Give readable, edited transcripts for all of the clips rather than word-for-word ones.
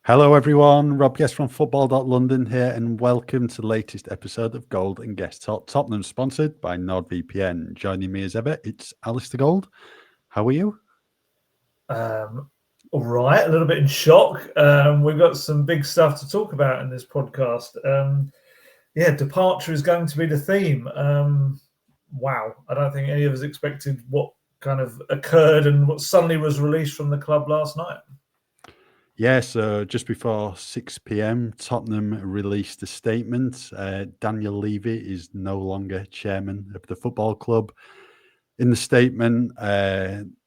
Hello everyone, Rob Guest from football.london here and welcome to the latest episode of Gold and Guest Talk. Tottenham sponsored by NordVPN. Joining me as ever, it's Alistair Gold. How are you? All right, a little bit in shock. We've got some big stuff to talk about in this podcast. Departure is going to be the theme. Wow, I don't think any of us expected what kind of occurred and what suddenly was released from the club last night. Yeah, so just before 6 p.m, Tottenham released a statement. Daniel Levy is no longer chairman of the football club. In the statement,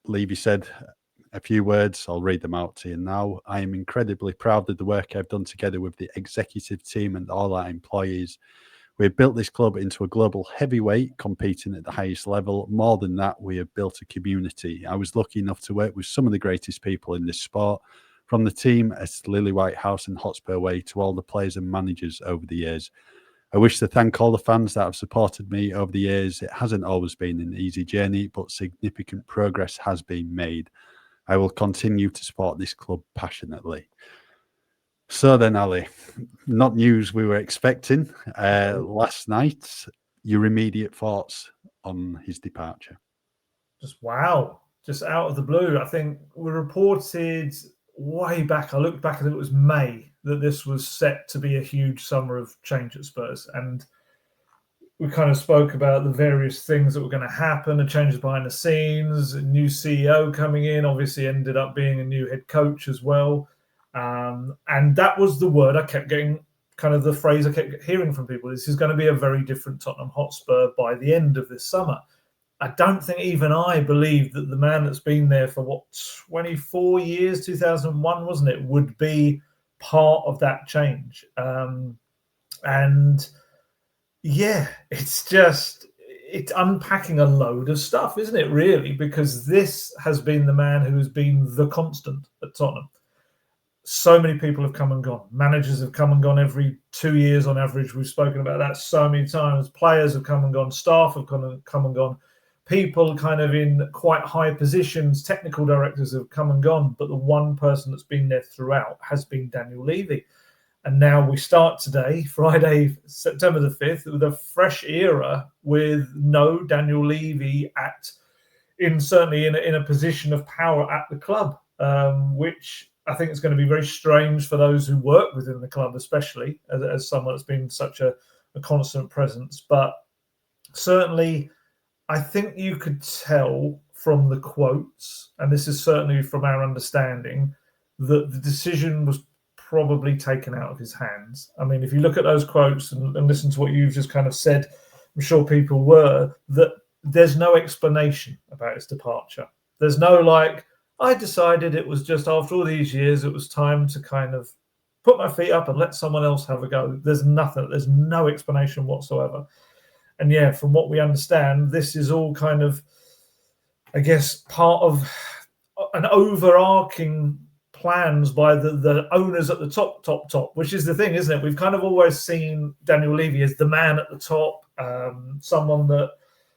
Levy said a few words. I'll read them out to you now. I am incredibly proud of the work I've done together with the executive team and all our employees. We've built this club into a global heavyweight competing at the highest level. More than that, we have built a community. I was lucky enough to work with some of the greatest people in this sport, from the team at Lily White House and Hotspur Way to all the players and managers over the years. I wish to thank all the fans that have supported me over the years. It hasn't always been an easy journey, but significant progress has been made. I will continue to support this club passionately. So then, Ali, not news we were expecting last night. Your immediate thoughts on his departure? Just wow, just out of the blue. I think we reported way back, I looked back and it was May, that this was set to be a huge summer of change at Spurs. And we kind of spoke about the various things that were going to happen, the changes behind the scenes, a new CEO coming in, obviously ended up being a new head coach as well. And that was the word I kept getting, kind of the phrase I kept hearing from people. This is going to be a very different Tottenham Hotspur by the end of this summer. I don't think even I believed that the man that's been there for 24 years, 2001, wasn't it, would be part of that change. And yeah, it's unpacking a load of stuff, isn't it, really? Because this has been the man who has been the constant at Tottenham. So many people have come and gone. Managers have come and gone every 2 years on average. We've spoken about that so many times. Players have come and gone. Staff have come and gone. People kind of in quite high positions, technical directors have come and gone. But the one person that's been there throughout has been Daniel Levy. And now we start today, Friday, September the 5th, with a fresh era with no Daniel Levy certainly in a position of power at the club, which I think is going to be very strange for those who work within the club, especially as someone that's been such a constant presence. But certainly, I think you could tell from the quotes, and this is certainly from our understanding, that the decision was probably taken out of his hands. I mean, if you look at those quotes and listen to what you've just kind of said, I'm sure people were, that there's no explanation about his departure. There's no I decided it was just after all these years, it was time to kind of put my feet up and let someone else have a go. There's nothing. There's no explanation whatsoever. And yeah, from what we understand, this is all kind of, I guess, part of an overarching plans by the owners at the top, which is the thing, isn't it? We've kind of always seen Daniel Levy as the man at the top, someone that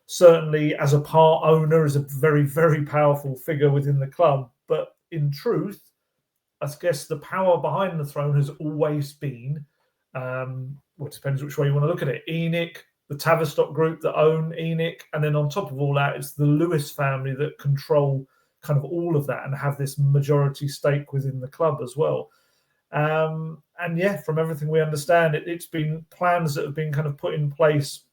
certainly as a part owner is a very, very powerful figure within the club. But in truth, I guess the power behind the throne has always been, it depends which way you want to look at it, ENIC, the Tavistock group that own ENIC, and then on top of all that, it's the Lewis family that control kind of all of that and have this majority stake within the club as well. And yeah, from everything we understand, it's been plans that have been kind of put in place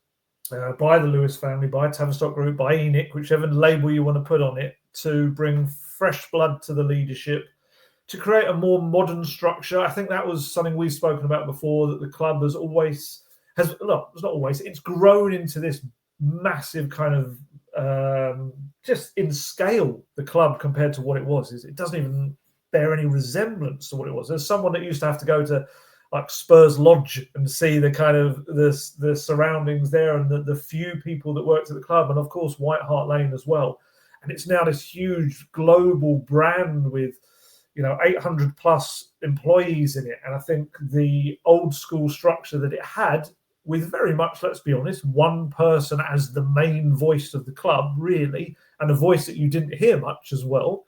by the Lewis family, by Tavistock Group, by ENIC, whichever label you want to put on it, to bring fresh blood to the leadership, to create a more modern structure. I think that was something we've spoken about before, that the club it's grown into this massive kind of, just in scale, the club compared to what it was. It doesn't even bear any resemblance to what it was. There's someone that used to have to go to like Spurs Lodge and see the kind of the surroundings there and the few people that worked at the club, and of course White Hart Lane as well. And it's now this huge global brand with 800 plus employees in it. And I think the old school structure that it had, with very much, let's be honest, one person as the main voice of the club, really, and a voice that you didn't hear much as well,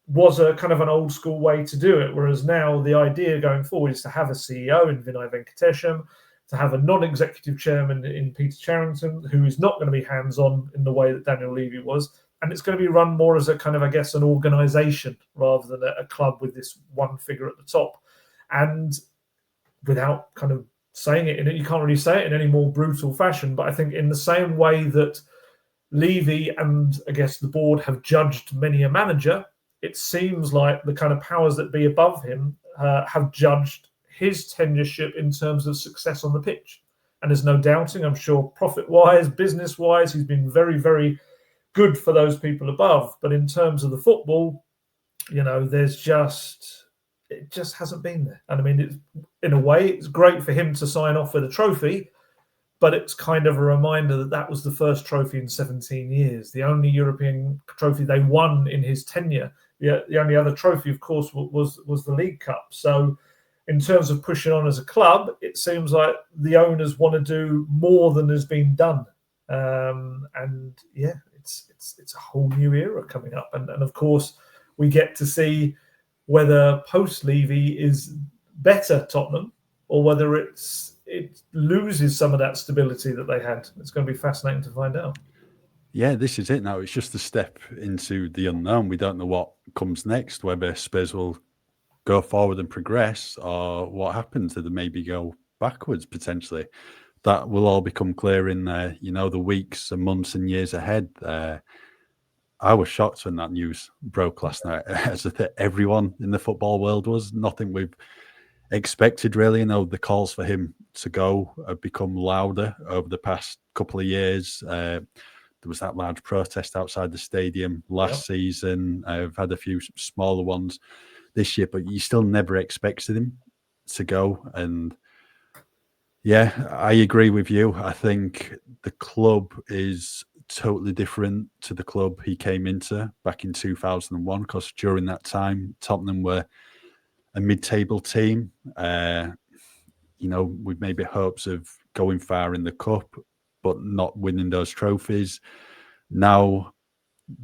was a kind of an old school way to do it, whereas now the idea going forward is to have a CEO in Vinay Venkatesham, to have a non-executive chairman in Peter Charrington, who is not going to be hands-on in the way that Daniel Levy was, and it's going to be run more as a kind of, I guess, an organisation rather than a club with this one figure at the top. And without kind of saying it, you can't really say it in any more brutal fashion, but I think in the same way that Levy and I guess the board have judged many a manager, it seems like the kind of powers that be above him have judged his tenureship in terms of success on the pitch. And there's no doubting, I'm sure, profit-wise, business-wise, he's been very, very good for those people above. But in terms of the football, it just hasn't been there. And I mean, in a way, it's great for him to sign off with a trophy, but it's kind of a reminder that was the first trophy in 17 years, the only European trophy they won in his tenure. The only other trophy, of course, was the League Cup. So in terms of pushing on as a club, it seems like the owners want to do more than has been done. It's a whole new era coming up. And of course, we get to see whether post-Levy is better Tottenham or whether it loses some of that stability that they had. It's going to be fascinating to find out. Yeah, this is it now. It's just a step into the unknown. We don't know what comes next, whether Spurs will go forward and progress or what happens, that they maybe go backwards potentially. That will all become clear in the weeks and months and years ahead. I was shocked when that news broke last night, as I think everyone in the football world was. Nothing we've expected, really. The calls for him to go have become louder over the past couple of years. There was that large protest outside the stadium last season. I've had a few smaller ones this year, but you still never expected him to go. And yeah, I agree with you. I think the club is totally different to the club he came into back in 2001, because during that time, Tottenham were a mid-table team. With maybe hopes of going far in the cup, but not winning those trophies. Now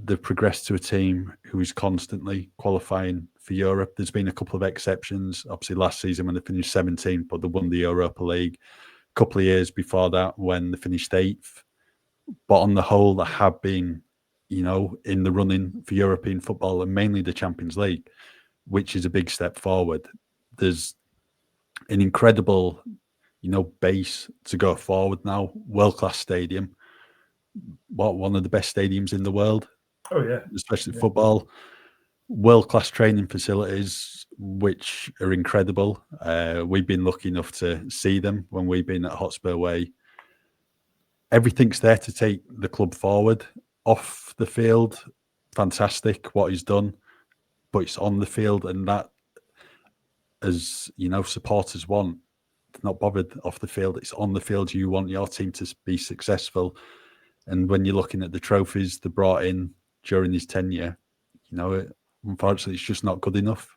they've progressed to a team who is constantly qualifying for Europe. There's been a couple of exceptions. Obviously, last season when they finished 17th, but they won the Europa League. A couple of years before that when they finished 8th. But on the whole, they have been, in the running for European football and mainly the Champions League, which is a big step forward. There's an incredible, base to go forward now. World-class stadium. One of the best stadiums in the world. Oh, yeah. Especially football. World-class training facilities, which are incredible. We've been lucky enough to see them when we've been at Hotspur Way. Everything's there to take the club forward. Off the field, fantastic what he's done. But it's on the field, and that, as supporters want, not bothered off the field. It's on the field. You want your team to be successful. And when you're looking at the trophies they brought in during his tenure, unfortunately, it's just not good enough.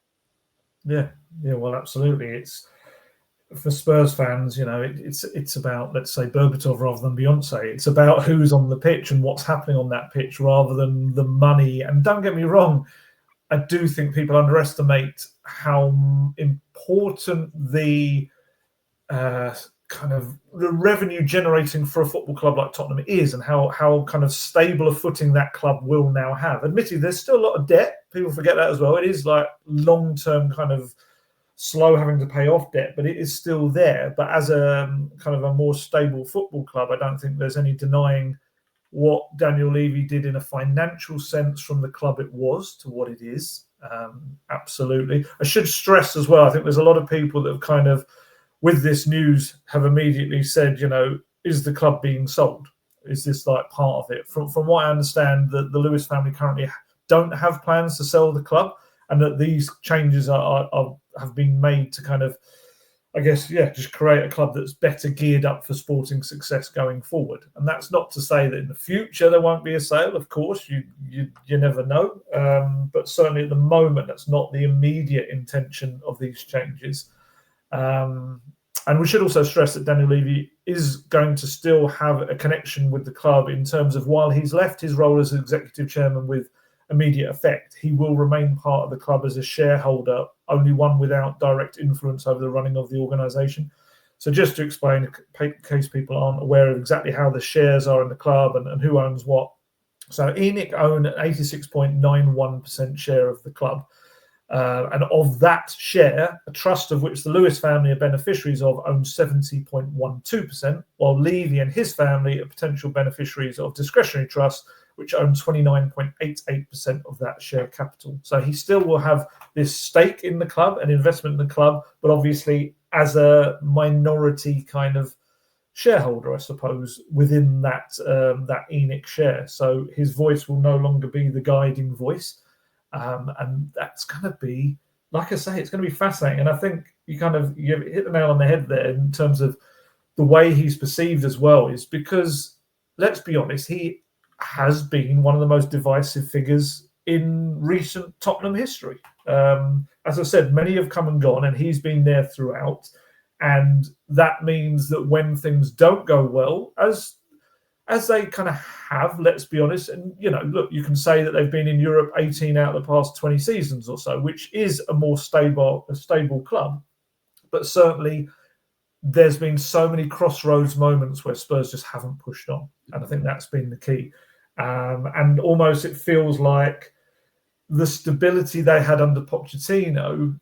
Yeah, well, absolutely. It's for Spurs fans, it's about, let's say, Berbatov rather than Beyonce. It's about who's on the pitch and what's happening on that pitch rather than the money. And don't get me wrong, I do think people underestimate how important the kind of the revenue generating for a football club like Tottenham is, and how kind of stable a footing that club will now have. Admittedly, there's still a lot of debt. People forget that as well. It is like long-term kind of slow having to pay off debt, but it is still there. But as a kind of a more stable football club, I don't think there's any denying what Daniel Levy did in a financial sense from the club it was to what it is. Absolutely. I should stress as well, I think there's a lot of people that have kind of, with this news, have immediately said, is the club being sold? Is this like part of it? From what I understand, the Lewis family currently don't have plans to sell the club, and that these changes have been made to kind of, I guess, just create a club that's better geared up for sporting success going forward. And that's not to say that in the future there won't be a sale. Of course, you never know. But certainly at the moment, that's not the immediate intention of these changes. And we should also stress that Daniel Levy is going to still have a connection with the club in terms of, while he's left his role as executive chairman with immediate effect. He will remain part of the club as a shareholder, only one without direct influence over the running of the organisation. So just to explain, in case people aren't aware of exactly how the shares are in the club and who owns what. So ENIC own an 86.91% share of the club. And of that share, a trust of which the Lewis family are beneficiaries of owns 70.12%, while Levy and his family are potential beneficiaries of discretionary trust, which own 29.88% of that share capital. So he still will have this stake in the club, an investment in the club, but obviously as a minority kind of shareholder, I suppose, within that that ENIC share. So his voice will no longer be the guiding voice. And that's going to be, like I say, it's going to be fascinating. And I think you hit the nail on the head there in terms of the way he's perceived as well, is because, let's be honest, he has been one of the most divisive figures in recent Tottenham history. As I said, many have come and gone, and he's been there throughout. And that means that when things don't go well, as they kind of have, let's be honest, and look, you can say that they've been in Europe 18 out of the past 20 seasons or so, which is a more stable club. But certainly there's been so many crossroads moments where Spurs just haven't pushed on. And I think that's been the key. And almost it feels like the stability they had under Pochettino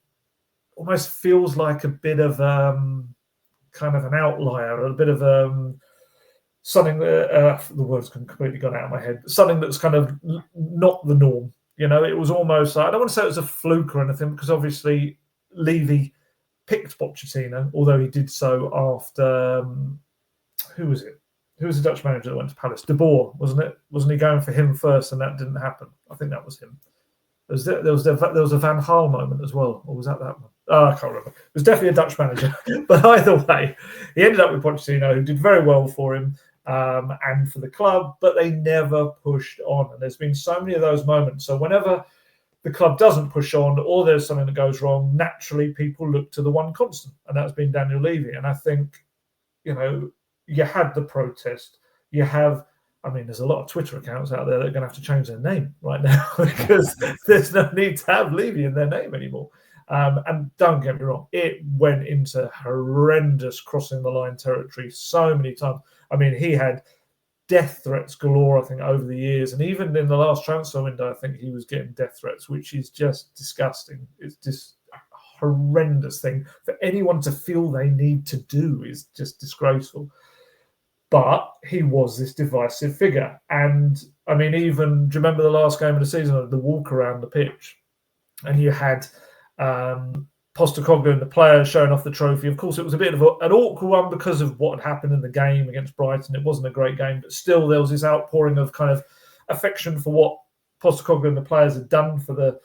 almost feels like a bit of kind of an outlier, a bit of something that the words can completely gone out of my head. Something that's kind of not the norm. It was almost like, I don't want to say it was a fluke or anything, because obviously Levy picked Pochettino, although he did so after who was it? Who was the Dutch manager that went to Palace? De Boer, wasn't it? Wasn't he going for him first, and that didn't happen? I think that was him. There was a Van Gaal moment as well, or was that one? Oh, I can't remember. It was definitely a Dutch manager. But either way, he ended up with Pochettino, who did very well for him and for the club, but they never pushed on. And there's been so many of those moments. So whenever the club doesn't push on, or there's something that goes wrong, naturally people look to the one constant, and that's been Daniel Levy. And I think, you had the protest, you have. There's a lot of Twitter accounts out there that are going to have to change their name right now because there's no need to have Levy in their name anymore. And don't get me wrong, it went into horrendous crossing the line territory so many times. He had death threats galore, I think, over the years. And even in the last transfer window, I think he was getting death threats, which is just disgusting. It's just a horrendous thing for anyone to feel they need to do, is just disgraceful. But he was this divisive figure. And, even, do you remember the last game of the season, the walk around the pitch? And you had Postecoglou and the players showing off the trophy. Of course, it was a bit of an awkward one because of what had happened in the game against Brighton. It wasn't a great game, but still there was this outpouring of kind of affection for what Postecoglou and the players had done for the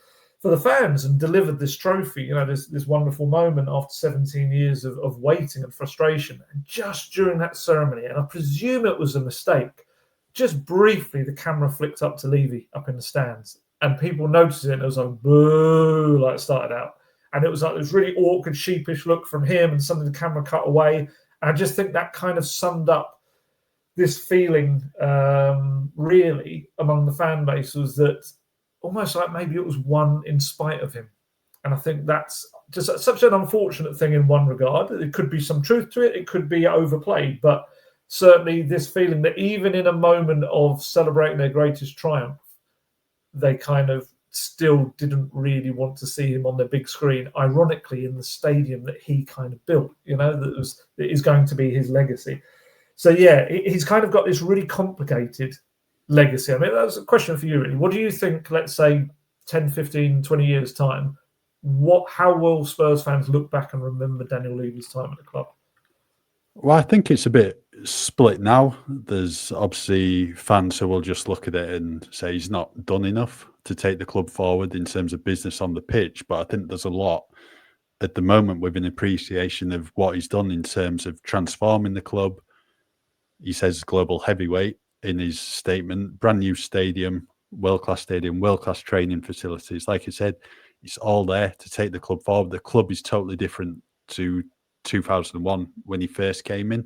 fans and delivered this trophy. This wonderful moment after 17 years of waiting and frustration. And just during that ceremony, and I presume it was a mistake, just briefly the camera flicked up to Levy up in the stands, and people noticed it, and it was like, boo, like it started out. And it was like this really awkward, sheepish look from him, and suddenly the camera cut away. And I just think that kind of summed up this feeling, really, among the fan base, was that almost like maybe it was won in spite of him. And I think that's just such an unfortunate thing in one regard. There could be some truth to it. It could be overplayed. But certainly this feeling that even in a moment of celebrating their greatest triumph, they kind of still didn't really want to see him on the big screen, ironically, in the stadium that he kind of built, that is going to be his legacy. So, yeah, he's kind of got this really complicated legacy. That's a question for you, really. What do you think, let's say, 10, 15, 20 years' time, how will Spurs fans look back and remember Daniel Levy's time at the club? Well, I think it's a bit split now. There's obviously fans who will just look at it and say he's not done enough to take the club forward in terms of business on the pitch. But I think there's a lot at the moment with an appreciation of what he's done in terms of transforming the club. He says global heavyweight in his statement, brand new stadium, world-class training facilities. Like I said, it's all there to take the club forward. The club is totally different to 2001 when he first came in.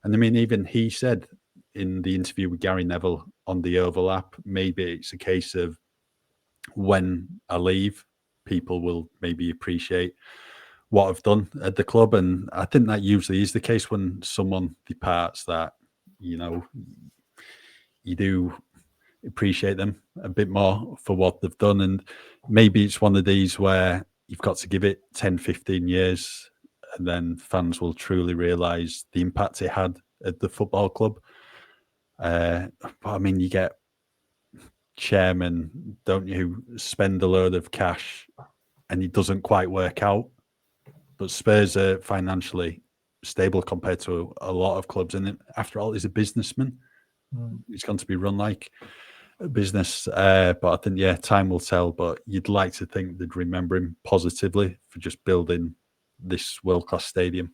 And even he said in the interview with Gary Neville on the overlap, maybe it's a case of when I leave, people will maybe appreciate what I've done at the club. And I think that usually is the case when someone departs, that, you know, you do appreciate them a bit more for what they've done. And maybe it's one of these where you've got to give it 10, 15 years, and then fans will truly realise the impact it had at the football club. But I mean, you get chairmen, don't you, who spend a load of cash and it doesn't quite work out. But Spurs are financially stable compared to a lot of clubs. And after all, he's a businessman. He's going to be run like a business. But I think, yeah, time will tell. But you'd like to think they'd remember him positively for just building this world-class stadium.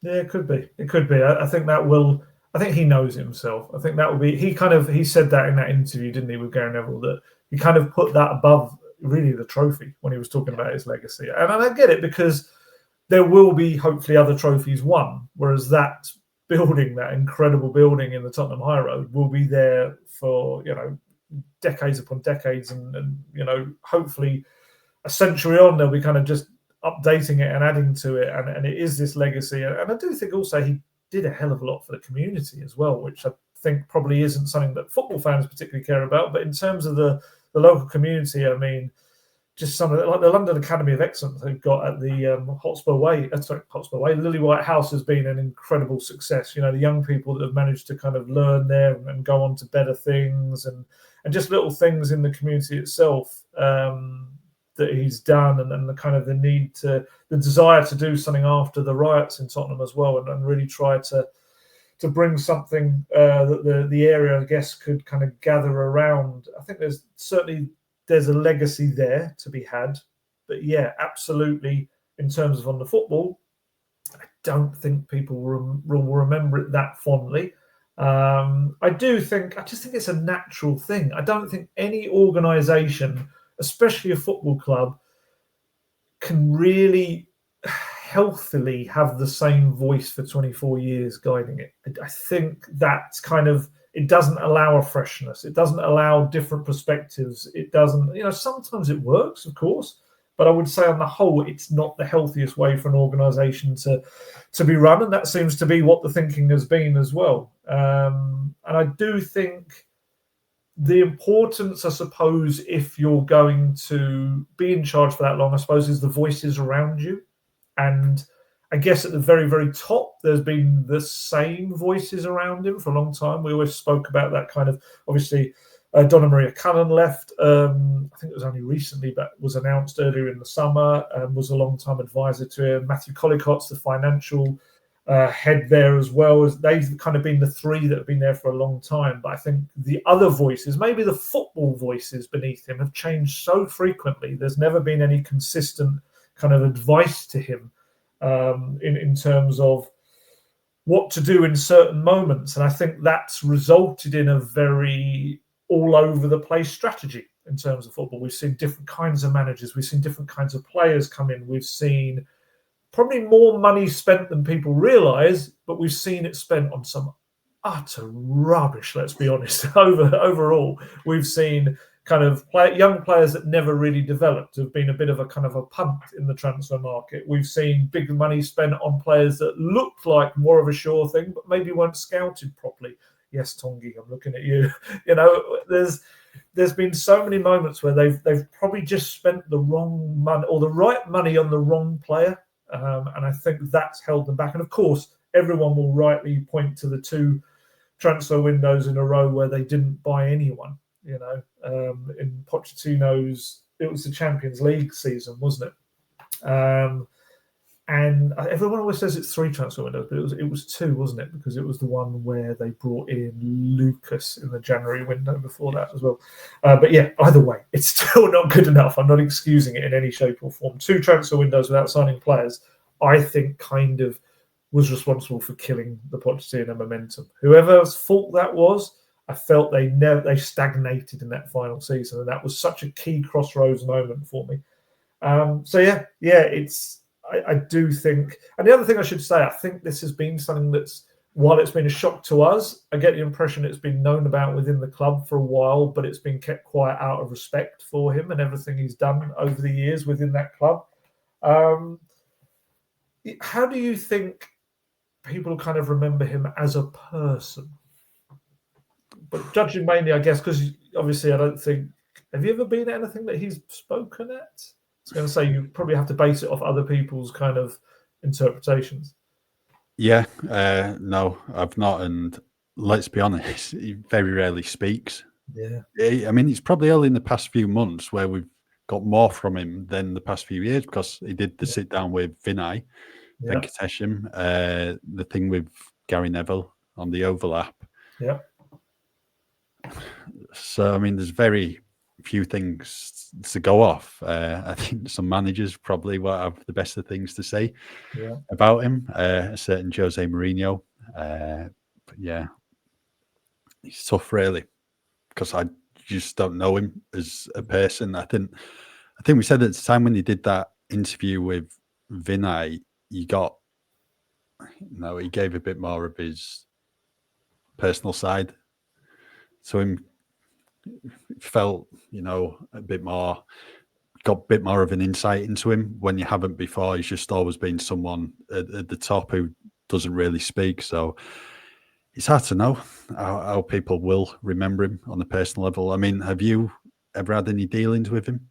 Yeah, it could be. It could be. I think that will. I think he knows himself. I think that will be. He said that in that interview, didn't he, with Gary Neville, that he kind of put that above really the trophy when he was talking about his legacy. And I get it, because there will be hopefully other trophies won, whereas that building, that incredible building in the Tottenham High Road, will be there for, you know, decades upon decades, and you know, hopefully a century on, they'll be kind of just updating it and adding to it, and it is this legacy. And I do think also he did a hell of a lot for the community as well, which I think probably isn't something that football fans particularly care about. But in terms of the local community, I mean, just some of the, like the London Academy of Excellence they've got at the Hotspur Way, Lily White House has been an incredible success. You know, the young people that have managed to kind of learn there and go on to better things, and just little things in the community itself that he's done, and the kind of the desire to do something after the riots in Tottenham as well, and really try to bring something that the area, I guess, could kind of gather around. I think there's a legacy there to be had. But yeah, absolutely, in terms of on the football, I don't think people will remember it that fondly. I just think it's a natural thing. I don't think any organisation, especially a football club, can really healthily have the same voice for 24 years guiding it. I think that's kind of, it doesn't allow a freshness. It doesn't allow different perspectives. It doesn't, you know, sometimes it works, of course, but I would say on the whole, it's not the healthiest way for an organisation to be run. And that seems to be what the thinking has been as well. And I do think the importance, I suppose, if you're going to be in charge for that long, I suppose, is the voices around you. And I guess at the very, very top, there's been the same voices around him for a long time. We always spoke about that kind of, obviously, Donna Maria Cullen left. I think it was only recently, but was announced earlier in the summer, was a long-time advisor to him. Matthew Collicott's the financial head there as well. As they've kind of been the three that have been there for a long time. But I think the other voices, maybe the football voices beneath him, have changed so frequently. There's never been any consistent kind of advice to him in terms of what to do in certain moments. And I think that's resulted in a very all over the place strategy in terms of football. We've seen different kinds of managers. We've seen different kinds of players come in. We've seen probably more money spent than people realise, but we've seen it spent on some utter rubbish, let's be honest. Overall, we've seen kind of young players that never really developed, have been a bit of a kind of a punt in the transfer market. We've seen big money spent on players that looked like more of a sure thing, but maybe weren't scouted properly. Yes, Tongi, I'm looking at you. You know, there's been so many moments where they've probably just spent the wrong money or the right money on the wrong player. And I think that's held them back. And of course, everyone will rightly point to the two transfer windows in a row where they didn't buy anyone. You know, in Pochettino's, it was the Champions League season, wasn't it? And everyone always says it's three transfer windows, but it was two, wasn't it? Because it was the one where they brought in Lucas in the January window before that as well. But yeah, either way, it's still not good enough. I'm not excusing it in any shape or form. Two transfer windows without signing players, I think, kind of was responsible for killing the Pochettino momentum. Whoever's fault that was, I felt they stagnated in that final season, and that was such a key crossroads moment for me. I do think, and the other thing I should say, I think this has been something that's while it's been a shock to us, I get the impression it's been known about within the club for a while, but it's been kept quiet out of respect for him and everything he's done over the years within that club. How do you think people kind of remember him as a person? But judging mainly, I guess, because obviously I don't think... Have you ever been at anything that he's spoken at? I was going to say you probably have to base it off other people's kind of interpretations. Yeah, no, I've not. And let's be honest, he very rarely speaks. Yeah. I mean, it's probably only in the past few months where we've got more from him than the past few years, because he did the sit down with Vinay, Venkatesham, the thing with Gary Neville on the overlap. Yeah. So, I mean, there's very few things to go off. I think some managers probably will have the best of things to say about him. A certain Jose Mourinho. But yeah, he's tough, really, because I just don't know him as a person. I think we said at the time when he did that interview with Vinay, he gave a bit more of his personal side to him. Felt, a bit more, got a bit more of an insight into him when you haven't before. He's just always been someone at the top who doesn't really speak. So it's hard to know how people will remember him on a personal level. I mean, have you ever had any dealings with him?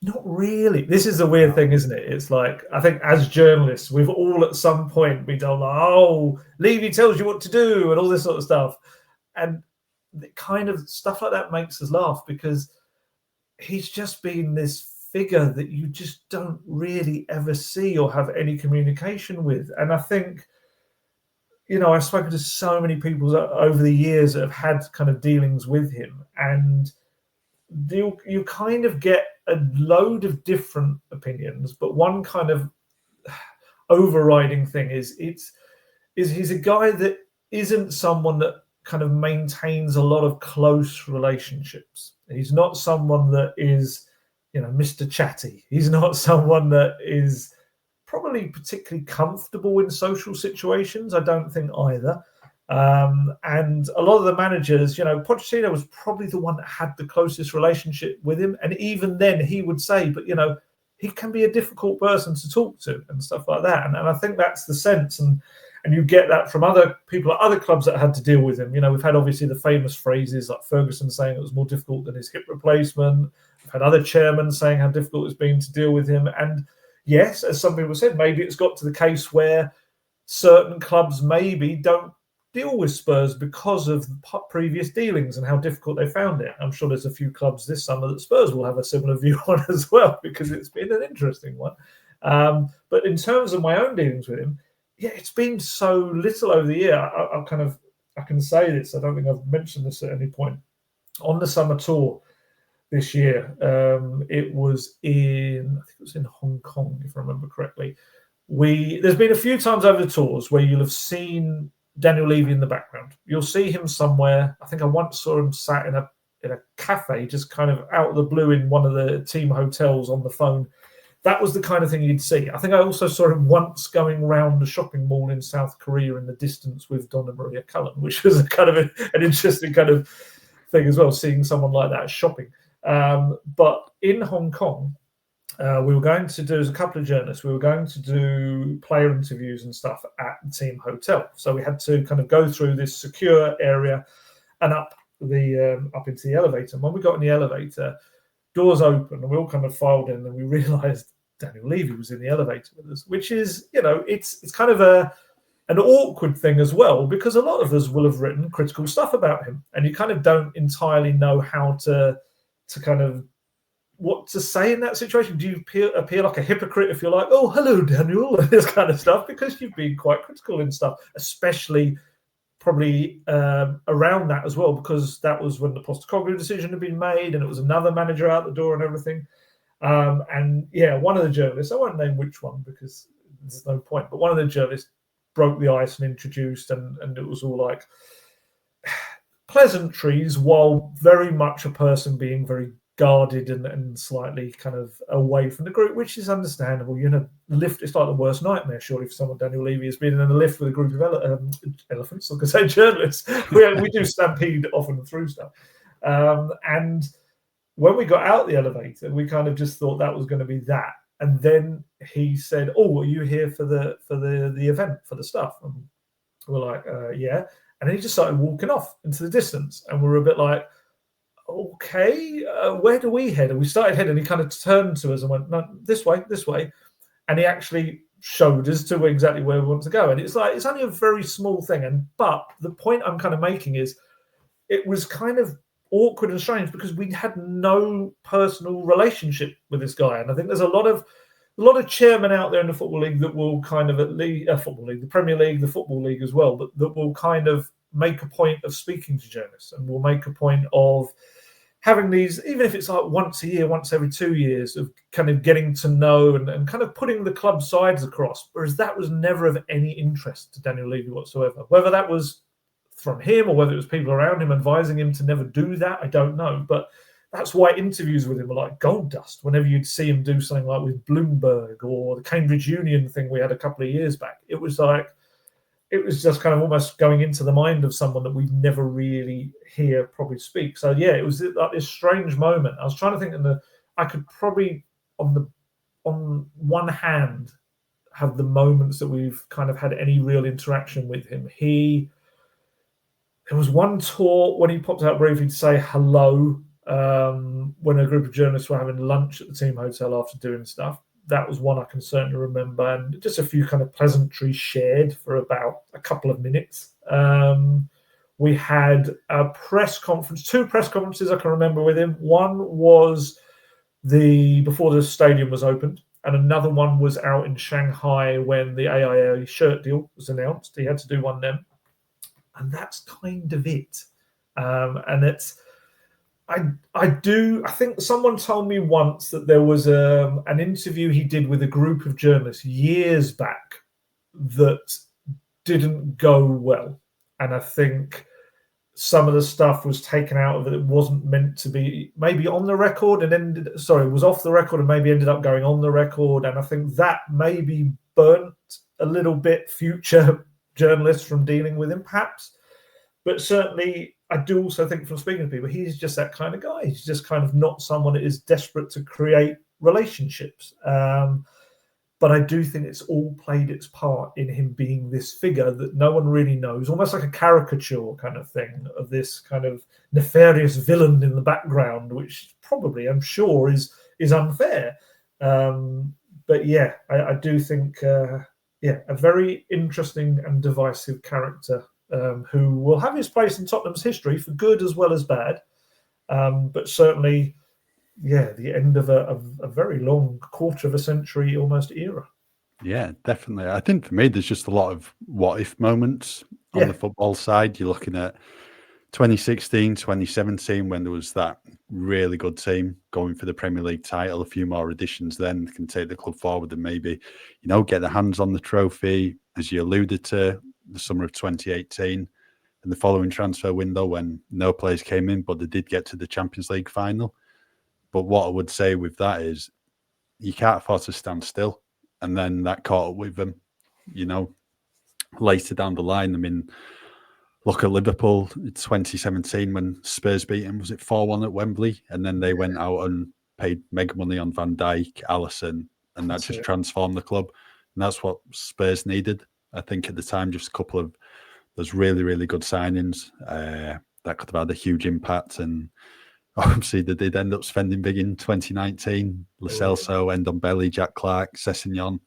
Not really. This is the weird thing, isn't it? It's like, I think as journalists, we've all at some point been told, oh, Levy tells you what to do and all this sort of stuff. And kind of stuff like that makes us laugh, because he's just been this figure that you just don't really ever see or have any communication with. And I think, I've spoken to so many people over the years that have had kind of dealings with him, and you kind of get a load of different opinions, but one kind of overriding thing is he's a guy that isn't someone that kind of maintains a lot of close relationships. He's not someone that is, Mr. Chatty. He's not someone that is probably particularly comfortable in social situations. I don't think either. And a lot of the managers, Pochettino was probably the one that had the closest relationship with him. And even then he would say, but, he can be a difficult person to talk to and stuff like that. And I think that's the sense. And you get that from other people at other clubs that had to deal with him. We've had obviously the famous phrases like Ferguson saying it was more difficult than his hip replacement. We've had other chairmen saying how difficult it's been to deal with him. And yes, as some people said, maybe it's got to the case where certain clubs maybe don't deal with Spurs because of previous dealings and how difficult they found it. I'm sure there's a few clubs this summer that Spurs will have a similar view on as well, because it's been an interesting one. But in terms of my own dealings with him, yeah, it's been so little over the year. I can say this. I don't think I've mentioned this at any point. On the summer tour this year, it was in Hong Kong, if I remember correctly. There's been a few times over the tours where you'll have seen Daniel Levy in the background. You'll see him somewhere. I think I once saw him sat in a cafe, just kind of out of the blue in one of the team hotels on the phone. That was the kind of thing you'd see. I think I also saw him once going around the shopping mall in South Korea in the distance with Donna Maria Cullen, which was a kind of an interesting kind of thing as well, seeing someone like that shopping. But in Hong Kong, we were going to do, as a couple of journalists, we were going to do player interviews and stuff at the team hotel. So we had to kind of go through this secure area and up into the elevator. And when we got in the elevator, doors open and we all kind of filed in, and we realised Daniel Levy was in the elevator with us, which is, it's kind of an awkward thing as well, because a lot of us will have written critical stuff about him, and you kind of don't entirely know how to kind of what to say in that situation. Do you appear like a hypocrite if you're like, oh, hello, Daniel, and this kind of stuff, because you've been quite critical and stuff, especially probably around that as well, because that was when the Postecoglou decision had been made and it was another manager out the door and everything. And yeah, one of the journalists, I won't name which one because there's no point, but one of the journalists broke the ice and introduced, and it was all like pleasantries, while very much a person being very guarded and slightly kind of away from the group, which is understandable. You're in a lift. It's like the worst nightmare, surely, for someone. Daniel Levy has been in a lift with a group of elephants, like I say, journalists. we do stampede often through stuff. And when we got out the elevator, we kind of just thought that was going to be that. And then he said, "Oh, are you here for the event, for the stuff?" And we're like, "Yeah." And then he just started walking off into the distance, and we were a bit like, "Okay, where do we head?" And we started heading. He kind of turned to us and went, "No, this way, this way." And he actually showed us to exactly where we want to go. And it's like, it's only a very small thing. But the point I'm kind of making is, it was kind of awkward and strange because we had no personal relationship with this guy. And I think there's a lot of chairmen out there in the Football League that will kind of, at least Football League, the Premier League, the Football League as well, but that will kind of make a point of speaking to journalists, and will make a point of having these, even if it's like once a year, once every 2 years, of kind of getting to know and kind of putting the club sides across. Whereas that was never of any interest to Daniel Levy whatsoever. Whether that was from him or whether it was people around him advising him to never do that, I don't know. But that's why interviews with him were like gold dust. Whenever you'd see him do something like with Bloomberg or the Cambridge Union thing we had a couple of years back, it was just kind of almost going into the mind of someone that we'd never really hear probably speak. So yeah, it was like this strange moment. I was trying to think, I could probably on one hand have the moments that we've kind of had any real interaction with him. There was one tour when he popped out briefly to say hello when a group of journalists were having lunch at the team hotel after doing stuff. That was one I can certainly remember, and just a few kind of pleasantries shared for about a couple of minutes. We had a press conference, 2 press conferences I can remember with him. One was before the stadium was opened, and another one was out in Shanghai when the AIA shirt deal was announced. He had to do one then, and that's kind of it. And it's. I think someone told me once that there was an interview he did with a group of journalists years back that didn't go well. And I think some of the stuff was taken out of it. It wasn't meant to be maybe on the record was off the record and maybe ended up going on the record. And I think that maybe burnt a little bit future journalists from dealing with him, perhaps. But certainly, I do also think from speaking to people, he's just that kind of guy. He's just kind of not someone that is desperate to create relationships. But I do think it's all played its part in him being this figure that no one really knows, almost like a caricature kind of thing of this kind of nefarious villain in the background, which probably, I'm sure, is unfair. But yeah, I do think, a very interesting and divisive character. Who will have his place in Tottenham's history for good as well as bad. But certainly, the end of a very long quarter of a century almost era. Yeah, definitely. I think for me, there's just a lot of what-if moments on the football side. You're looking at 2016, 2017, when there was that really good team going for the Premier League title. A few more additions then can take the club forward and maybe, get their hands on the trophy, as you alluded to. The summer of 2018 and the following transfer window when no players came in, but they did get to the Champions League final. But what I would say with that is you can't afford to stand still. And then that caught up with them, later down the line. I mean, look at Liverpool in 2017 when Spurs beat them. Was it 4-1 at Wembley? And then they went out and paid mega money on Van Dijk, Alisson, and that just transformed the club. And that's what Spurs needed. I think at the time, just a couple of those really, really good signings that could have had a huge impact. And obviously, they did end up spending big in 2019. Lo Celso, Ndombele, Jack Clark, Sessegnon.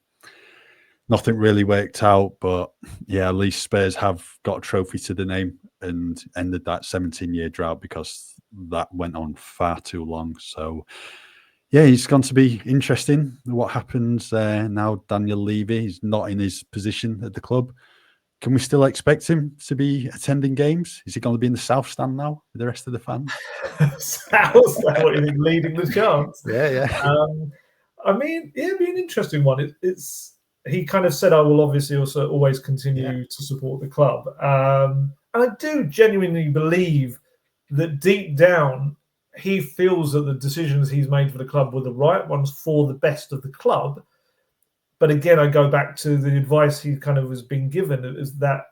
Nothing really worked out, but at least Spurs have got a trophy to the name and ended that 17-year drought because that went on far too long. So, it's going to be interesting what happens now. Daniel Levy is not in his position at the club. Can we still expect him to be attending games? Is he going to be in the South Stand now with the rest of the fans? South Stand, what do you think, leading the chance? Yeah. I mean, it'd be an interesting one. He kind of said, I will obviously also always continue to support the club. And I do genuinely believe that deep down, he feels that the decisions he's made for the club were the right ones for the best of the club. But again, I go back to the advice he kind of has been given, is that,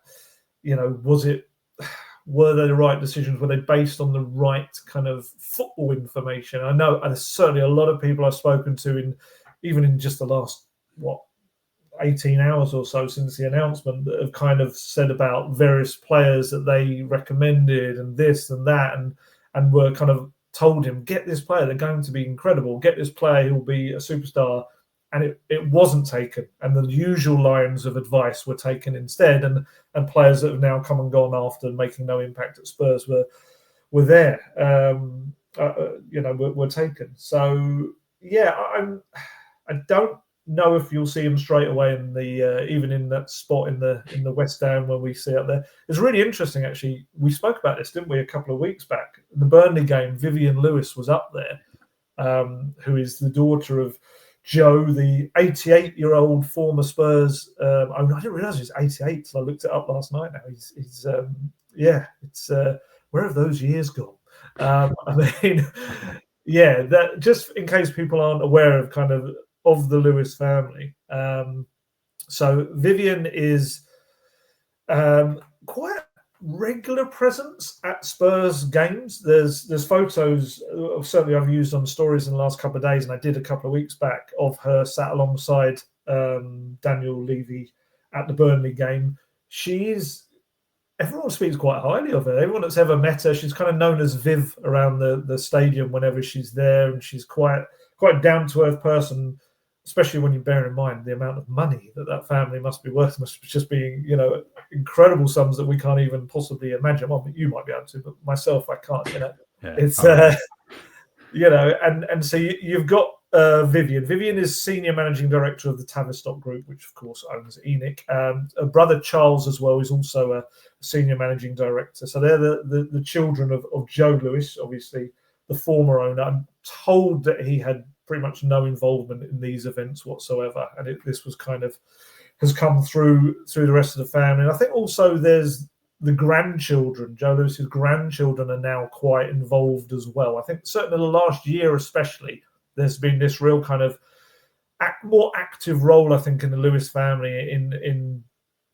were they the right decisions? Were they based on the right kind of football information? I know there's certainly a lot of people I've spoken to even in just the last, 18 hours or so since the announcement, that have kind of said about various players that they recommended and this and that, and were kind of told him, get this player, they're going to be incredible, get this player who'll be a superstar. And it wasn't taken, and the usual lines of advice were taken instead, and players that have now come and gone after making no impact at Spurs were there, were taken. So yeah, I don't know if you'll see him straight away in the even in that spot in the West Ham when we see up there. It's really interesting, actually. We spoke about this, didn't we, a couple of weeks back? The Burnley game, Vivian Lewis was up there, who is the daughter of Joe, the 88-year-old former Spurs owner. I didn't realise he was 88 till I looked it up last night. Now he's where have those years gone? That just in case people aren't aware of of the Lewis family. So Vivian is quite regular presence at Spurs games. There's photos, certainly I've used on stories in the last couple of days, and I did a couple of weeks back, of her sat alongside Daniel Levy at the Burnley game. Everyone speaks quite highly of her. Everyone that's ever met her, she's kind of known as Viv around the stadium whenever she's there, and she's quite down-to-earth person, especially when you bear in mind the amount of money that family must be worth. Must just be, incredible sums that we can't even possibly imagine. Well, you might be able to, but myself, I can't. It's and so you've got Vivian. Vivian is senior managing director of the Tavistock Group, which of course owns ENIC. A brother Charles as well is also a senior managing director. So they're the children of Joe Lewis, obviously the former owner. I'm told that he had pretty much no involvement in these events whatsoever, and this was has come through the rest of the family. And I think also there's the grandchildren. Joe Lewis's grandchildren are now quite involved as well. I think certainly the last year especially, there's been this real kind of more active role, I think, in the Lewis family in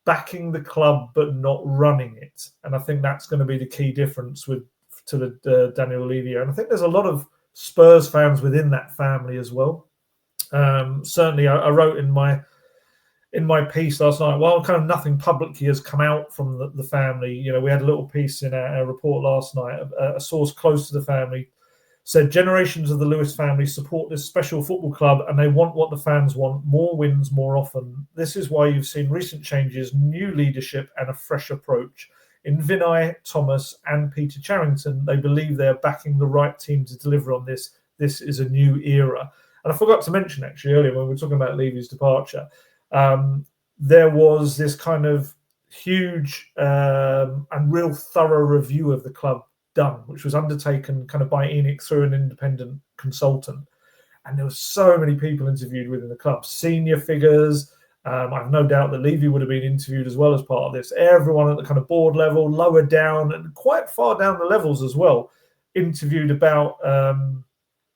backing the club but not running it. And I think that's going to be the key difference to the Daniel Levy. And I think there's a lot of Spurs fans within that family as well. Certainly, I wrote in my piece last night, while kind of nothing publicly has come out from the family, we had a little piece in our report last night. A source close to the family said generations of the Lewis family support this special football club, and they want what the fans want: more wins more often. This is why you've seen recent changes, new leadership, and a fresh approach. In Vinay, Thomas, and Peter Charrington, they believe they're backing the right team to deliver on this. This is a new era. And I forgot to mention, actually, earlier when we were talking about Levy's departure, there was this kind of huge and real thorough review of the club done, which was undertaken kind of by ENIC through an independent consultant. And there were so many people interviewed within the club, senior figures. I've no doubt that Levy would have been interviewed as well as part of this. Everyone at the kind of board level, lower down, and quite far down the levels as well, interviewed about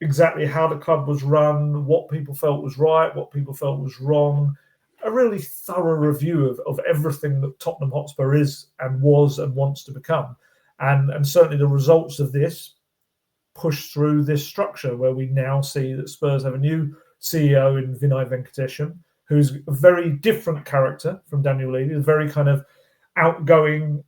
exactly how the club was run, what people felt was right, what people felt was wrong. A really thorough review of everything that Tottenham Hotspur is and was and wants to become. And certainly the results of this push through this structure where we now see that Spurs have a new CEO in Vinay Venkatesham, who's a very different character from Daniel Levy, a very kind of outgoing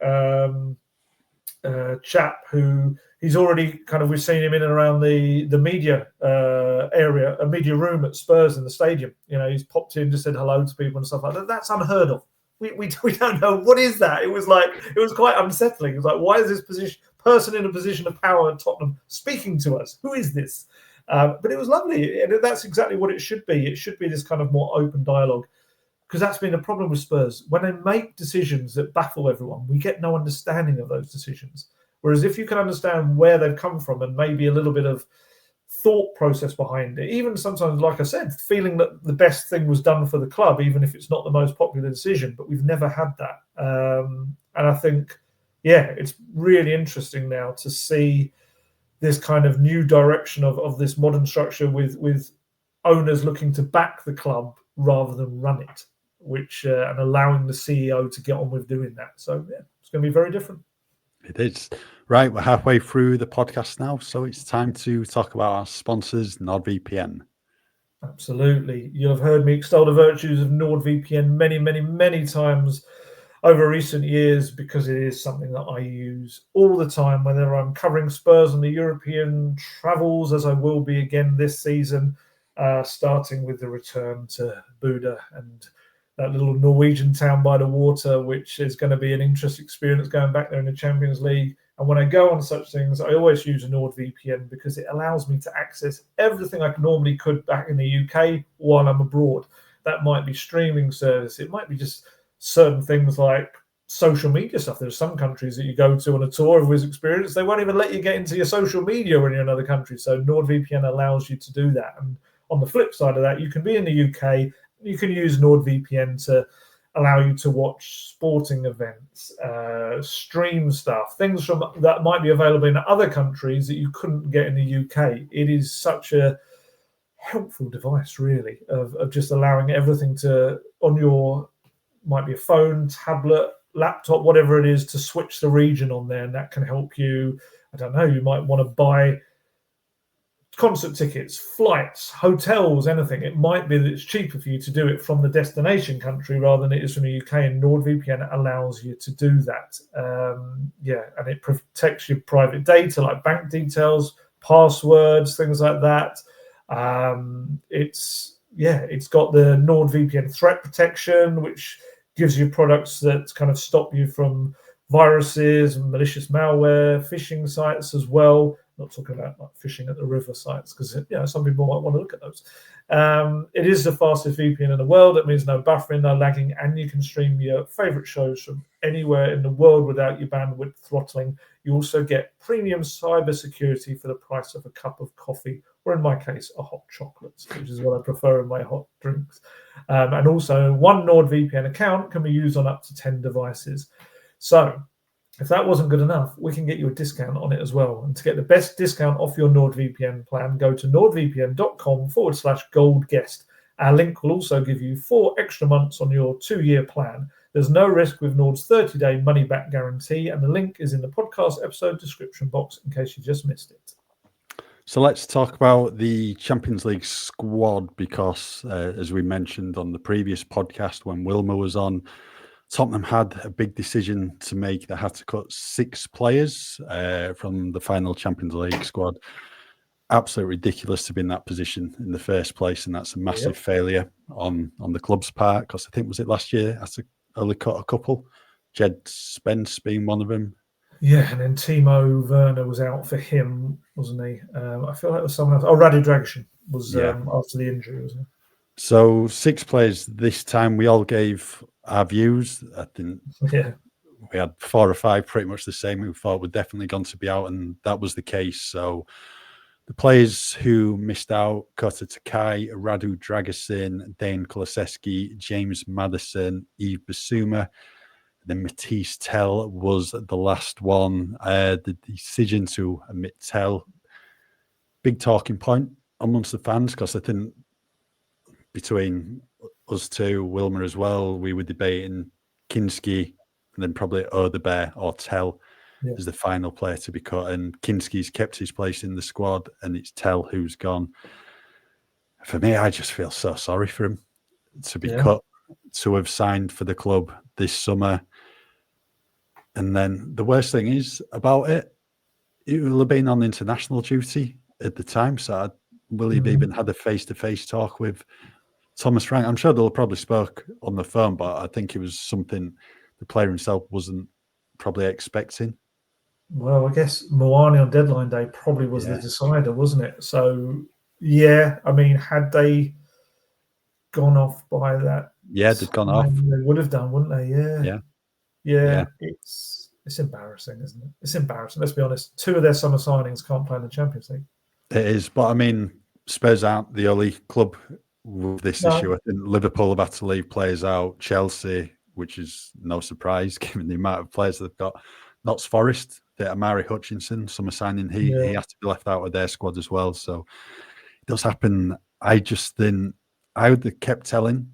chap who he's already we've seen him in and around the media area, a media room at Spurs in the stadium. He's popped in, just said hello to people and stuff like that. That's unheard of. We don't know, what is that? It was quite unsettling. It was like, why is this person in a position of power at Tottenham speaking to us? Who is this? But it was lovely. And that's exactly what it should be. It should be this kind of more open dialogue, because that's been a problem with Spurs. When they make decisions that baffle everyone, we get no understanding of those decisions. Whereas if you can understand where they've come from and maybe a little bit of thought process behind it, even sometimes, like I said, feeling that the best thing was done for the club, even if it's not the most popular decision, but we've never had that. And I think, it's really interesting now to see this kind of new direction of this modern structure with owners looking to back the club rather than run it, which and allowing the CEO to get on with doing that. So yeah, it's going to be very different. It is. Right, we're halfway through the podcast now, so it's time to talk about our sponsors, NordVPN. Absolutely. You'll have heard me extol the virtues of NordVPN many, many, many times over recent years, because it is something that I use all the time, whether I'm covering Spurs on the European travels, as I will be again this season, starting with the return to Buda and that little Norwegian town by the water, which is going to be an interesting experience going back there in the Champions League. And when I go on such things, I always use a NordVPN because it allows me to access everything I normally could back in the UK while I'm abroad. That might be streaming service. It might be just certain things like social media stuff. There's some countries that you go to on a tour of experience, they won't even let you get into your social media when you're in another country. So NordVPN allows you to do that. And on the flip side of that, you can be in the UK, you can use NordVPN to allow you to watch sporting events, stream stuff, things from that might be available in other countries that you couldn't get in the UK. It is such a helpful device, really, of just allowing everything to, on your, might be a phone, tablet, laptop, whatever it is, to switch the region on there. And that can help you, I don't know, you might want to buy concert tickets, flights, hotels, anything. It might be that it's cheaper for you to do it from the destination country rather than it is from the UK, and NordVPN allows you to do that. And it protects your private data like bank details, passwords, things like that. It's got the NordVPN threat protection, which gives you products that kind of stop you from viruses, malicious malware, phishing sites as well. Not talking about like fishing at the river sites, because some people might want to look at those. It is the fastest VPN in the world. It means no buffering, no lagging, and you can stream your favorite shows from anywhere in the world without your bandwidth throttling. You also get premium cyber security for the price of a cup of coffee, or in my case, a hot chocolate, which is what I prefer in my hot drinks. And also, one NordVPN account can be used on up to 10 devices. So if that wasn't good enough, we can get you a discount on it as well. And to get the best discount off your NordVPN plan, go to nordvpn.com/goldguest. Our link will also give you 4 extra months on your 2-year plan. There's no risk with Nord's 30-day money-back guarantee, and the link is in the podcast episode description box in case you just missed it. So let's talk about the Champions League squad, because as we mentioned on the previous podcast when Wilma was on, Tottenham had a big decision to make. They had to cut 6 players from the final Champions League squad. Absolutely ridiculous to be in that position in the first place, and that's a massive failure on the club's part, because I think, was it last year, had to only cut a couple, Jed Spence being one of them. Yeah, and then Timo Werner was out for him, wasn't he? I feel like it was someone else. Oh, Radu Dragic was after the injury, wasn't he? So 6 players this time. We all gave our views. I think we had 4 or 5 pretty much the same who thought were definitely going to be out, and that was the case. So the players who missed out: Kota Takai, Radu Dragusin, Dane Kulusevski, James Maddison, Yves Bissouma. Then Matisse Tell was the last one. The decision to omit Tell, big talking point amongst the fans, because I think between us two, Wilmer as well, we were debating Kinski and then probably Odebear or Tell as the final player to be cut. And Kinski's kept his place in the squad, and it's Tell who's gone. For me, I just feel so sorry for him to be cut, to have signed for the club this summer. And then the worst thing is about it, he will have been on international duty at the time. So will he have even had a face-to-face talk with Thomas Frank? I'm sure they'll probably spoke on the phone, but I think it was something the player himself wasn't probably expecting. Well, I guess Moani on deadline day probably was the decider, wasn't it? So, I mean, had they gone off by that, they'd gone off. They would have done, wouldn't they? Yeah. It's embarrassing, isn't it? It's embarrassing. Let's be honest. 2 of their summer signings can't play in the Champions League. It is, but I mean, Spurs aren't the only club with this issue. I think Liverpool have had to leave players out. Chelsea, which is no surprise given the amount of players they've got. Notts Forest that Amari Hutchinson, summer signing, he has to be left out of their squad as well. So it does happen. I just think I would have kept telling,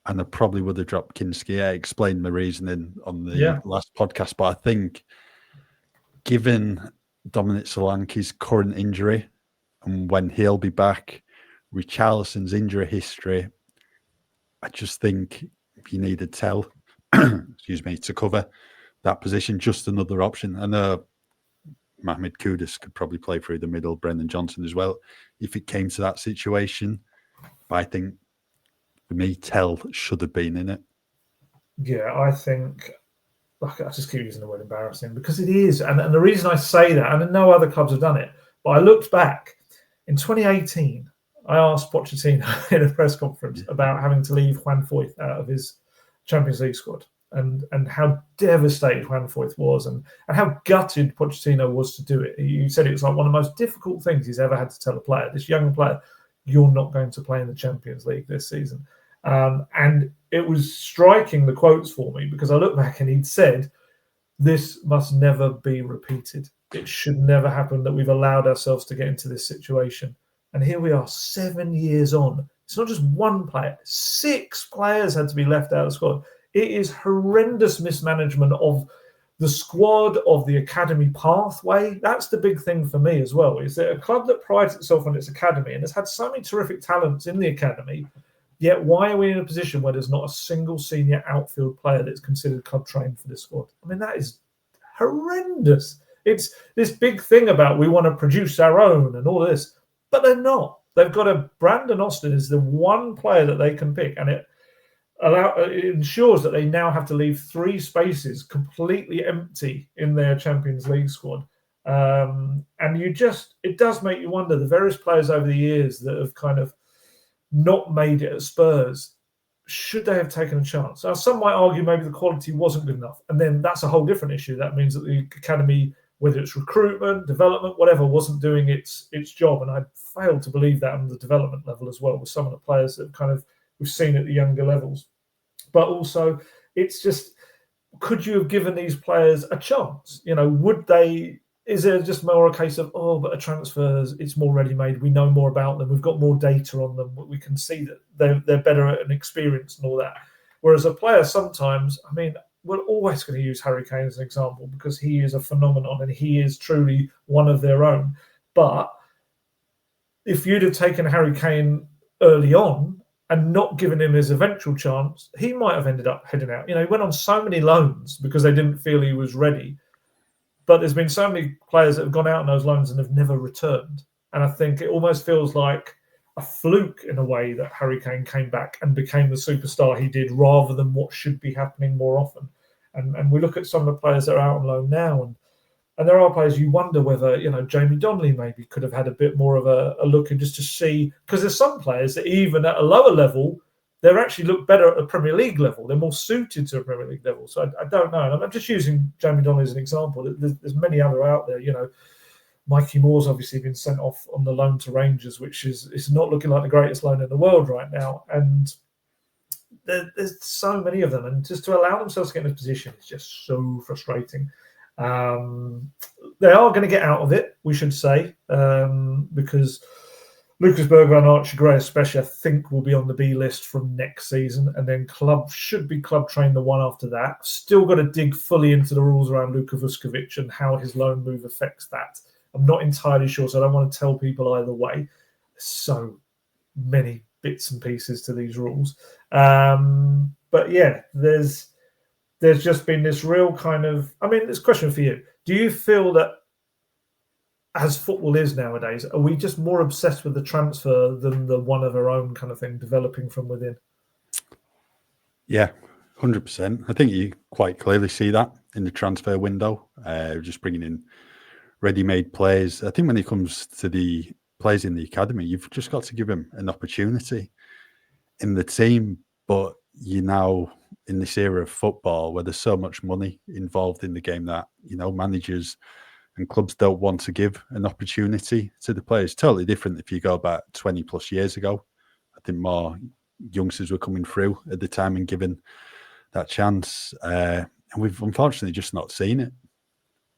and I probably would have dropped Kinski. I explained my reasoning on the last podcast, but I think given Dominic Solanke's current injury and when he'll be back, Richarlison's injury history, I just think you need a tell, excuse me, to cover that position. Just another option. I know Mohamed Kudus could probably play through the middle, Brendan Johnson as well, if it came to that situation. But I think, for me, Tell should have been in it. Yeah, I think, I just keep using the word embarrassing because it is. And the reason I say that, and no other clubs have done it, but I looked back in 2018, I asked Pochettino in a press conference about having to leave Juan Foyth out of his Champions League squad and how devastated Juan Foyth was and how gutted Pochettino was to do it. He said it was like one of the most difficult things he's ever had to tell a player, this young player, you're not going to play in the Champions League this season. And it was striking, the quotes for me, because I look back and he'd said, this must never be repeated. It should never happen that we've allowed ourselves to get into this situation. And here we are 7 years on. It's not just one player. 6 players had to be left out of the squad. It is horrendous mismanagement of the squad, of the academy pathway. That's the big thing for me as well, is that a club that prides itself on its academy and has had so many terrific talents in the academy, yet why are we in a position where there's not a single senior outfield player that's considered club trained for this squad? I mean, that is horrendous. It's this big thing about we want to produce our own and all this, but they're not. They've got a Brandon Austin is the one player that they can pick, and it ensures that they now have to leave 3 spaces completely empty in their Champions League squad. And it does make you wonder, the various players over the years that have kind of not made it at Spurs, should they have taken a chance? Now, some might argue maybe the quality wasn't good enough, and then that's a whole different issue. That means that the academy, whether it's recruitment, development, whatever, wasn't doing its job. And I failed to believe that on the development level as well with some of the players that kind of we've seen at the younger levels. But also, it's just, could you have given these players a chance? You know, would they? Is there just more a case of, but a transfers, it's more ready-made, we know more about them, we've got more data on them, we can see that they're better at an experience and all that. Whereas a player sometimes, I mean, we're always going to use Harry Kane as an example because he is a phenomenon and he is truly one of their own. But if you'd have taken Harry Kane early on and not given him his eventual chance, he might have ended up heading out. You know, he went on so many loans because they didn't feel he was ready. But there's been so many players that have gone out on those loans and have never returned. And I think it almost feels like a fluke in a way that Harry Kane came back and became the superstar he did rather than what should be happening more often. And we look at some of the players that are out on loan now, and there are players you wonder whether, you know, Jamie Donnelly maybe could have had a bit more of a look and just to see, because there's some players that even at a lower level, they actually look better at a Premier League level. They're more suited to a Premier League level. So I don't know. And I'm just using Jamie Donnelly as an example. There's many other out there. You know, Mikey Moore's obviously been sent off on the loan to Rangers, which is not looking like the greatest loan in the world right now. And there's so many of them. And just to allow themselves to get in this position is just so frustrating. They are going to get out of it, we should say, because Lucas Berger and Archie Gray especially, I think, will be on the B list from next season. And then should be club trained the one after that. Still got to dig fully into the rules around Luka Vuskovic and how his loan move affects that. I'm not entirely sure, so I don't want to tell people either way. There's so many bits and pieces to these rules. But yeah, there's just been this real kind of, I mean, this question for you. Do you feel that as football is nowadays, are we just more obsessed with the transfer than the one of our own kind of thing, developing from within? Yeah, 100%. I think you quite clearly see that in the transfer window, just bringing in ready-made players. I think when it comes to the players in the academy, you've just got to give them an opportunity in the team. But you're now in this era of football where there's so much money involved in the game that, you know, managers and clubs don't want to give an opportunity to the players. Totally different if you go back 20 plus years ago. I think more youngsters were coming through at the time and given that chance. And we've unfortunately just not seen it.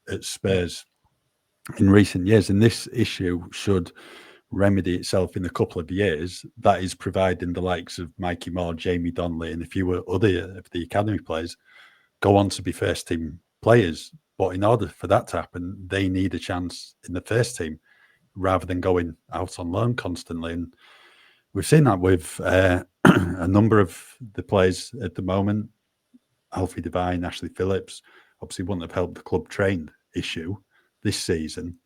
at Spurs in recent years, and this issue should remedy itself in a couple of years. That is providing the likes of Mikey Moore, Jamie Donnelly, and a few other of the academy players go on to be first team players. But in order for that to happen, they need a chance in the first team rather than going out on loan constantly. And we've seen that with a number of the players at the moment. Alfie Devine, Ashley Phillips, obviously wouldn't have helped the club train issue this season,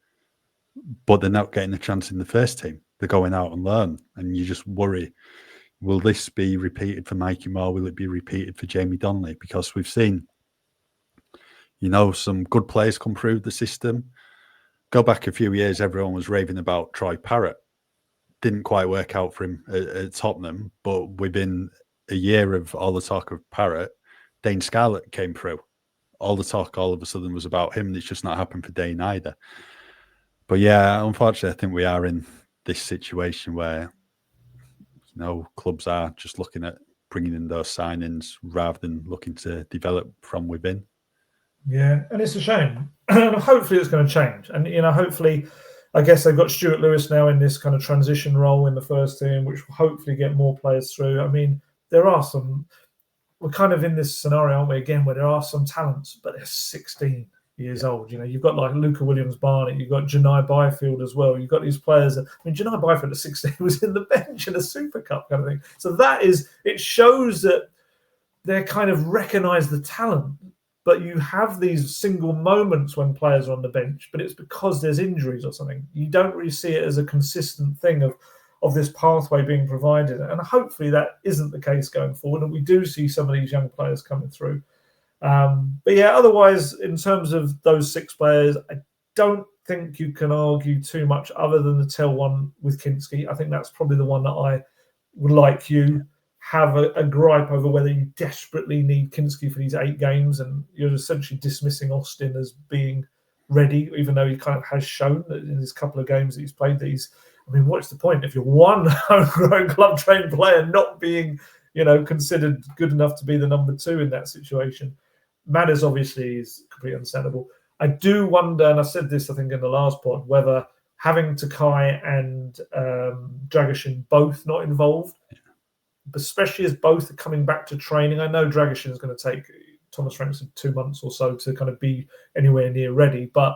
but they're not getting a chance in the first team. They're going out on loan, and you just worry, will this be repeated for Mikey Moore? Will it be repeated for Jamie Donnelly? Because we've seen, some good players come through the system. Go back a few years, everyone was raving about Troy Parrott. Didn't quite work out for him at Tottenham, but within a year of all the talk of Parrott, Dane Scarlett came through. All the talk all of a sudden was about him, and it's just not happened for Dane either. But yeah, unfortunately, I think we are in this situation where, clubs are just looking at bringing in those signings rather than looking to develop from within. Yeah, and it's a shame. And hopefully it's going to change. And, hopefully, I guess they've got Stuart Lewis now in this kind of transition role in the first team, which will hopefully get more players through. I mean, we're kind of in this scenario, aren't we, again, where there are some talents, but they're 16 years old. You've got like Luca Williams-Barnett, you've got Janai Byfield as well. You've got these players. Janai Byfield at 16 was in the bench in a Super Cup kind of thing. So it shows that they kind of recognise the talent, but you have these single moments when players are on the bench, but it's because there's injuries or something. You don't really see it as a consistent thing of this pathway being provided. And hopefully that isn't the case going forward. And we do see some of these young players coming through. But yeah, otherwise, in terms of those 6 players, I don't think you can argue too much other than the Tell one with Kinski. I think that's probably the one that I would like you have a gripe over whether you desperately need Kinski for these 8 games, and you're essentially dismissing Austin as being ready, even though he kind of has shown that in his couple of games that he's played that what's the point if you're one homegrown club trained player not being, considered good enough to be the number 2 in that situation? Matters obviously is completely understandable. I do wonder, and I said this I think in the last pod, whether having Takai and Dragoshin both not involved, especially as both are coming back to training. I know Dragoshin is going to take, Thomas Frank said, 2 months or so to kind of be anywhere near ready, but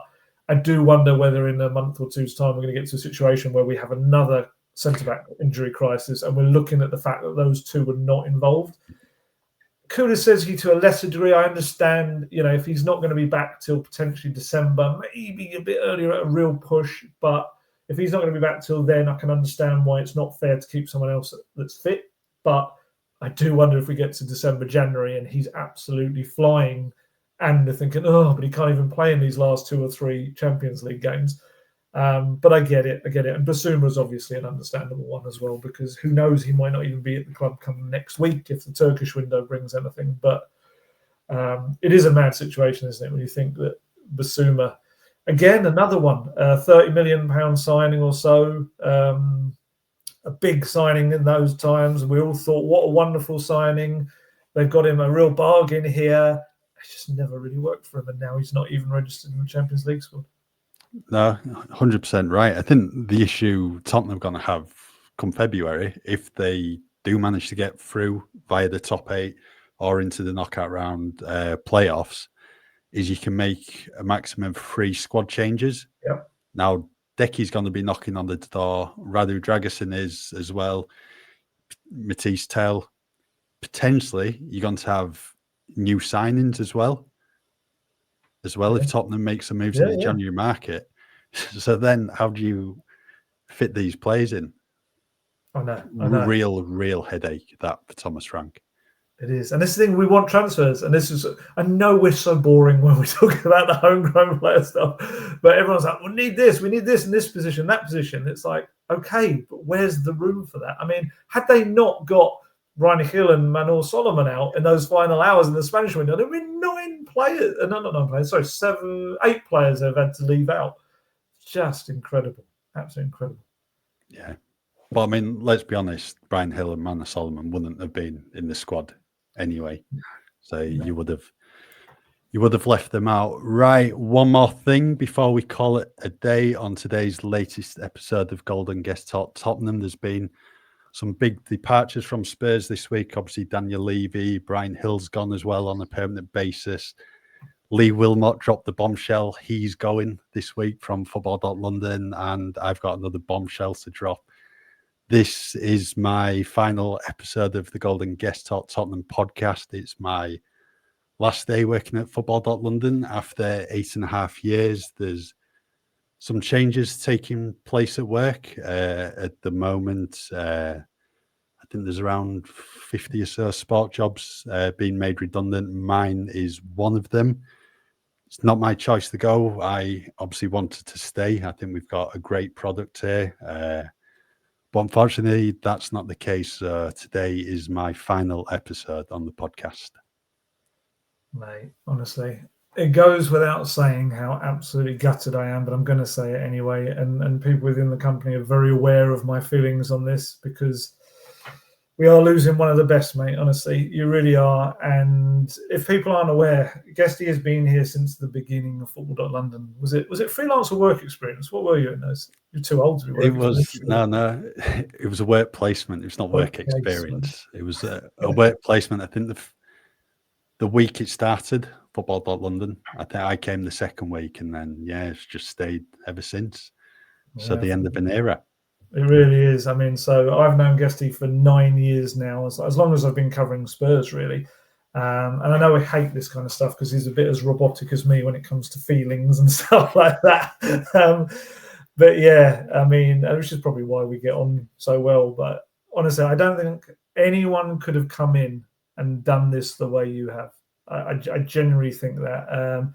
I do wonder whether in a month or two's time we're going to get to a situation where we have another centre-back injury crisis, and we're looking at the fact that those 2 were not involved. Kulusevski, to a lesser degree, I understand, if he's not going to be back till potentially December, maybe a bit earlier at a real push, but if he's not going to be back till then, I can understand why it's not fair to keep someone else that's fit. But I do wonder if we get to December, January, and he's absolutely flying, and they're thinking, but he can't even play in these last 2 or 3 Champions League games. But I get it. And Basuma is obviously an understandable one as well, because who knows, he might not even be at the club come next week if the Turkish window brings anything. But it is a mad situation, isn't it, when you think that Basuma, again, another one, £30 million signing or so, a big signing in those times. We all thought, what a wonderful signing. They've got him a real bargain here. It just never really worked for him, and now he's not even registered in the Champions League squad. No, 100% right. I think the issue Tottenham are going to have come February, if they do manage to get through via the top 8 or into the knockout round playoffs, is you can make a maximum of 3 squad changes. Yeah. Now, Decky's going to be knocking on the door. Radu Dragusin is as well. Matisse Tell. Potentially, you're going to have new signings as well. If Tottenham makes some moves in the January market. So then how do you fit these players in? I know. Real headache that for Thomas Frank. It is. And this is the thing, we want transfers. And I know we're so boring when we talk about the homegrown player stuff, but everyone's like, we need this in this position, that position. It's like, okay, but where's the room for that? I mean, had they not got Ryan Hill and Manuel Solomon out in those final hours in the Spanish window, there would be 8 players they've had to leave out. Just incredible. Absolutely incredible. Yeah. Well, I mean, let's be honest, Brian Hill and Manuel Solomon wouldn't have been in the squad anyway. So you would have You would have left them out. Right, one more thing before we call it a day on today's latest episode of Golden Guest Talk Tottenham. There's been some big departures from Spurs this week. Obviously, Daniel Levy, Brian Hill's gone as well on a permanent basis. Lee Wilmot dropped the bombshell. He's going this week from football.london, and I've got another bombshell to drop. This is my final episode of the Golden Guest Talk Tottenham podcast. It's my last day working at football.london after 8.5 years. There's some changes taking place at work. At the moment, I think there's around 50 or so sport jobs being made redundant. Mine is one of them. It's not my choice to go. I obviously wanted to stay. I think we've got a great product here. But unfortunately, that's not the case. Today is my final episode on the podcast. Mate, honestly, it goes without saying how absolutely gutted I am, but I'm going to say it anyway. And people within the company are very aware of my feelings on this, because we are losing one of the best, mate. Honestly, you really are. And if people aren't aware, Guesty has been here since the beginning of football.london. Was it freelance or work experience? What were you in those? You're too old to be working. It was no. It was a work placement. It was not work experience. It was a work placement. I think the week it started, football.london, I think I came the second week, and then it's just stayed ever since. So the end of an era. It really is. I mean, so I've known Guesty for 9 years now, as long as I've been covering Spurs, really. And I know I hate this kind of stuff because he's a bit as robotic as me when it comes to feelings and stuff like that. But yeah, I mean, which is probably why we get on so well. But honestly, I don't think anyone could have come in and done this the way you have. I genuinely think that.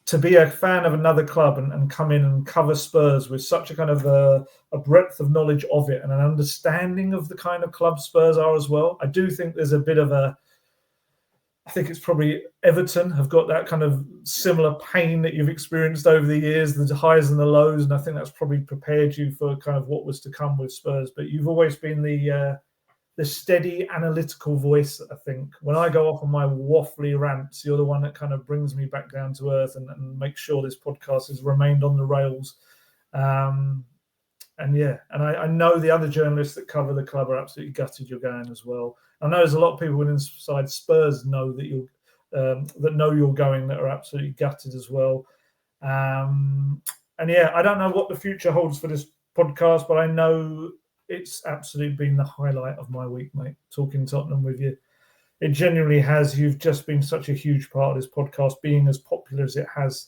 To be a fan of another club and come in and cover Spurs with such a kind of a breadth of knowledge of it and an understanding of the kind of club Spurs are as well. I do think there's a bit of I think it's probably Everton have got that kind of similar pain that you've experienced over the years, the highs and the lows, and I think that's probably prepared you for kind of what was to come with Spurs. But you've always been the steady analytical voice. I think when I go off on my waffly rants, you're the one that kind of brings me back down to earth and makes sure this podcast has remained on the rails. And I know the other journalists that cover the club are absolutely gutted you're going as well. I know there's a lot of people inside Spurs know that you're going that are absolutely gutted as well. I don't know what the future holds for this podcast, but I know it's absolutely been the highlight of my week, mate, talking Tottenham with you. It genuinely has. You've just been such a huge part of this podcast, being as popular as it has.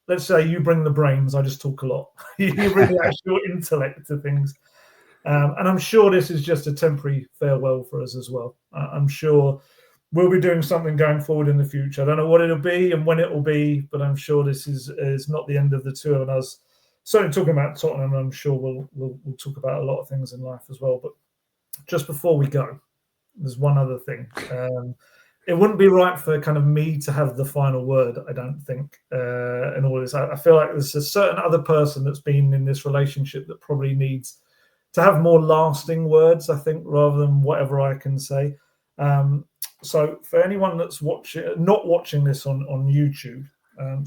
Let's say you bring the brains, I just talk a lot. You bring the actual intellect to things. And I'm sure this is just a temporary farewell for us as well. I'm sure we'll be doing something going forward in the future. I don't know what it'll be and when it will be, but I'm sure this is not the end of the two of us. Certainly talking about Tottenham, I'm sure we'll talk about a lot of things in life as well. But just before we go, there's one other thing. It wouldn't be right for kind of me to have the final word, I don't think, in all this. I feel like there's a certain other person that's been in this relationship that probably needs to have more lasting words, I think, rather than whatever I can say. So for anyone that's not watching this on YouTube,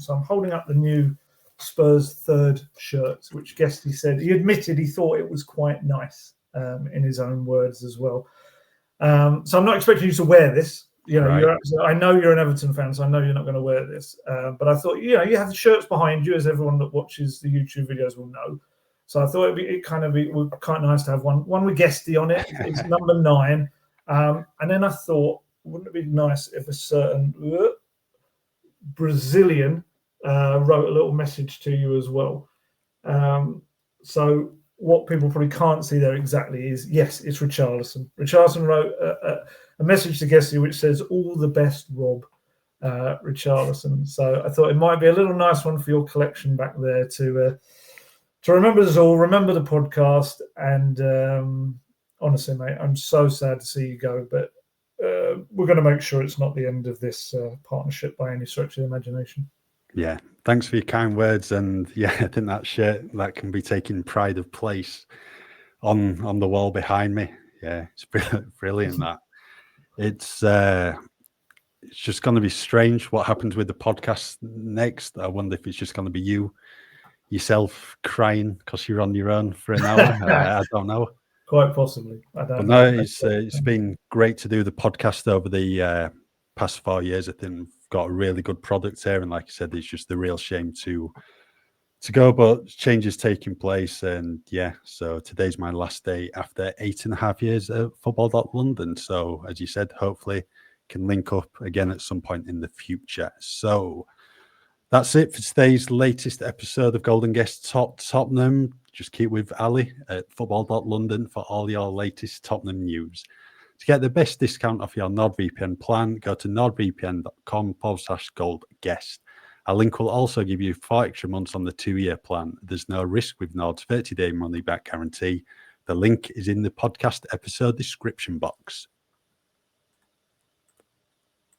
so I'm holding up the new Spurs third shirt, which Guesty said he admitted he thought it was quite nice in his own words as well. So I'm not expecting you to wear this. Right. I know you're an Everton fan, so I know you're not going to wear this. But I thought, you have the shirts behind you, as everyone that watches the YouTube videos will know. So I thought it would be quite nice to have one with Guesty on it. It's number 9. And then I thought, wouldn't it be nice if a certain Brazilian wrote a little message to you as well. So what people probably can't see there exactly is, yes, it's Richarlison. Richarlison wrote a message to Guesty which says, "All the best, Rob," Richarlison. So I thought it might be a little nice one for your collection back there to remember us all, remember the podcast. And honestly, mate, I'm so sad to see you go, but we're going to make sure it's not the end of this partnership by any stretch of the imagination. Yeah, thanks for your kind words. And I think that shirt that can be taking pride of place on the wall behind me. Yeah, it's brilliant that. It's it's just going to be strange what happens with the podcast next. I wonder if it's just going to be yourself crying because you're on your own for an hour. I don't know. Quite possibly. I don't know. know. It's been great to do the podcast over the past 4 years. I think we've got a really good product here, and like I said, it's just a real shame to go, but changes taking place. And yeah, so today's my last day after 8.5 years at football.london. So as you said, hopefully can link up again at some point in the future. So that's it for today's latest episode of Golden Guest Top Tottenham. Just keep with Ali at football.london for all your latest Tottenham news. To get the best discount off your NordVPN plan, go to nordvpn.com/goldguest. Our link will also give you 4 extra months on the 2-year plan. There's no risk with Nord's 30-day money-back guarantee. The link is in the podcast episode description box.